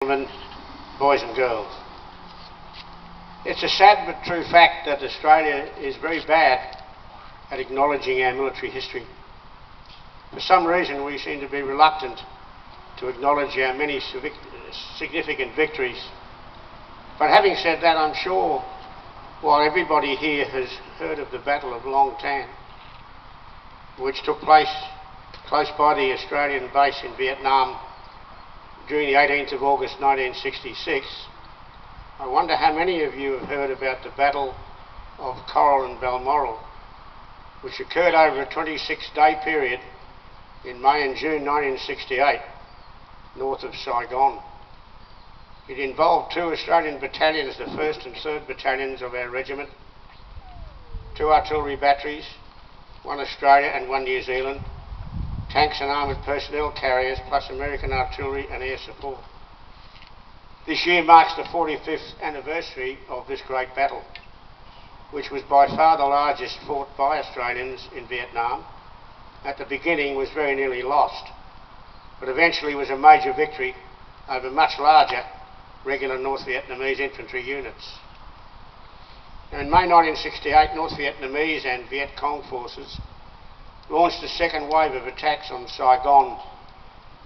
Gentlemen, boys and girls. It's a sad but true fact that Australia is very bad at acknowledging our military history. For some reason we seem to be reluctant to acknowledge our many significant victories. But having said that, I'm sure while everybody here has heard of the Battle of Long Tan, which took place close by the Australian base in Vietnam during the 18th of August 1966, I wonder how many of you have heard about the Battle of Coral and Balmoral, which occurred over a 26-day period in May and June 1968, north of Saigon. It involved two Australian battalions, the 1st and 3rd Battalions of our regiment, two artillery batteries, one Australia and one New Zealand, tanks and armoured personnel carriers, plus American artillery and air support. This year marks the 45th anniversary of this great battle, which was by far the largest fought by Australians in Vietnam. At the beginning was very nearly lost, but eventually was a major victory over much larger regular North Vietnamese infantry units. Now, in May 1968, North Vietnamese and Viet Cong forces launched a second wave of attacks on Saigon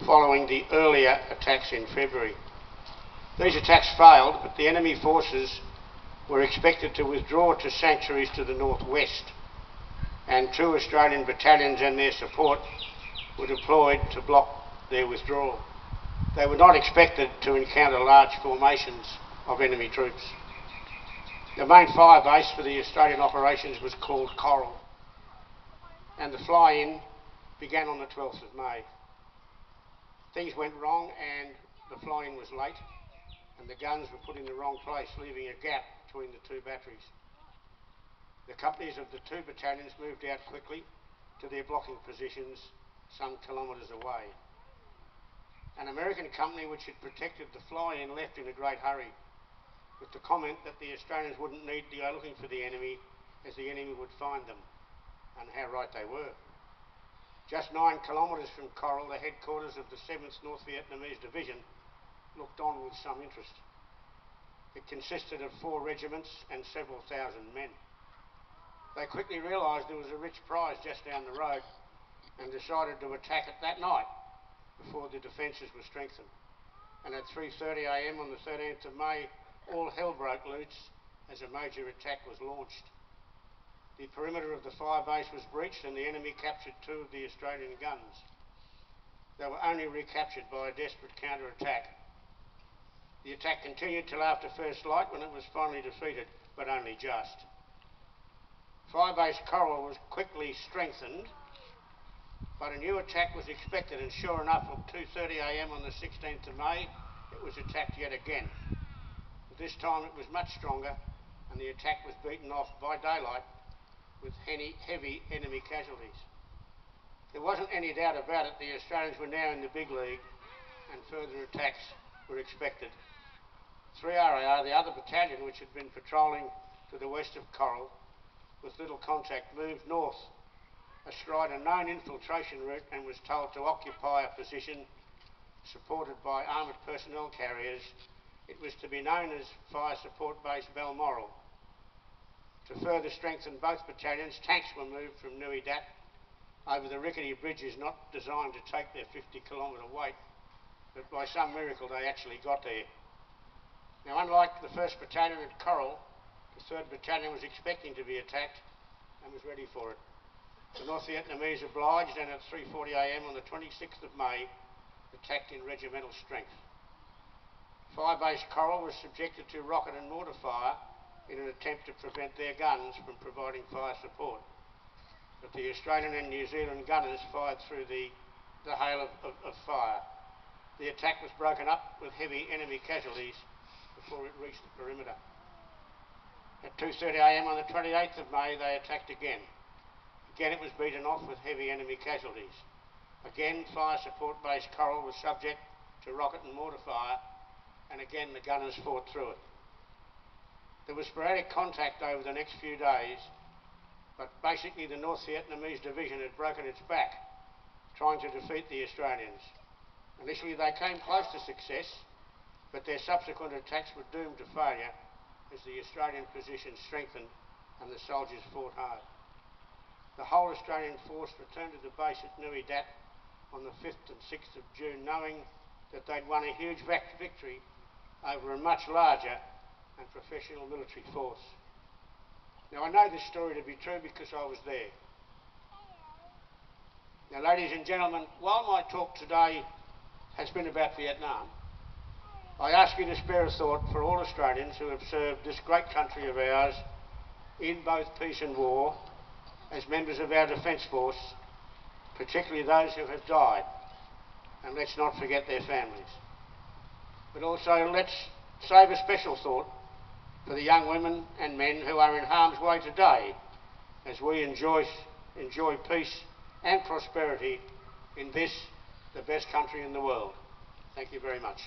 following the earlier attacks in February. These attacks failed, but the enemy forces were expected to withdraw to sanctuaries to the northwest, and two Australian battalions and their support were deployed to block their withdrawal. They were not expected to encounter large formations of enemy troops. The main fire base for the Australian operations was called Coral, and the fly-in began on the 12th of May. Things went wrong and the fly-in was late, and the guns were put in the wrong place, leaving a gap between the two batteries. The companies of the two battalions moved out quickly to their blocking positions some kilometres away. An American company which had protected the fly-in left in a great hurry, with the comment that the Australians wouldn't need to go looking for the enemy, as the enemy would find them. And how right they were. Just 9 kilometres from Coral, the headquarters of the 7th North Vietnamese Division looked on with some interest. It consisted of 4 regiments and several thousand men. They quickly realised there was a rich prize just down the road and decided to attack it that night before the defences were strengthened. And at 3:30 a.m. on the 13th of May, all hell broke loose as a major attack was launched. The perimeter of the fire base was breached and the enemy captured 2 of the Australian guns. They were only recaptured by a desperate counter-attack. The attack continued till after first light, when it was finally defeated, but only just. Firebase Coral was quickly strengthened, but a new attack was expected, and sure enough, at 2:30 a.m. on the 16th of May, it was attacked yet again. But this time it was much stronger, and the attack was beaten off by daylight with heavy enemy casualties. There wasn't any doubt about it, the Australians were now in the big league and further attacks were expected. 3RAR, the other battalion which had been patrolling to the west of Coral with little contact, moved north astride a known infiltration route and was told to occupy a position supported by armoured personnel carriers. It was to be known as Fire Support Base Balmoral. To further strengthen both battalions, tanks were moved from Nui Dat over the rickety bridges not designed to take their 50-kilometre weight, but by some miracle they actually got there. Now, unlike the 1st Battalion at Coral, the 3rd Battalion was expecting to be attacked and was ready for it. The North Vietnamese obliged, and at 3:40 a.m. on the 26th of May, attacked in regimental strength. Firebase Coral was subjected to rocket and mortar fire in an attempt to prevent their guns from providing fire support. But the Australian and New Zealand gunners fired through the hail of fire. The attack was broken up with heavy enemy casualties before it reached the perimeter. At 2:30 a.m. on the 28th of May, they attacked again. Again it was beaten off with heavy enemy casualties. Again, Fire Support Base Coral was subject to rocket and mortar fire, and again the gunners fought through it. There was sporadic contact over the next few days, but basically the North Vietnamese division had broken its back trying to defeat the Australians. Initially they came close to success, but their subsequent attacks were doomed to failure as the Australian position strengthened and the soldiers fought hard. The whole Australian force returned to the base at Nui Dat on the 5th and 6th of June, knowing that they'd won a huge victory over a much larger and professional military force. Now, I know this story to be true because I was there. Now, ladies and gentlemen, while my talk today has been about Vietnam, I ask you to spare a thought for all Australians who have served this great country of ours in both peace and war as members of our Defence Force, particularly those who have died, and let's not forget their families. But also let's save a special thought for the young women and men who are in harm's way today as we enjoy peace and prosperity in this, the best country in the world. Thank you very much.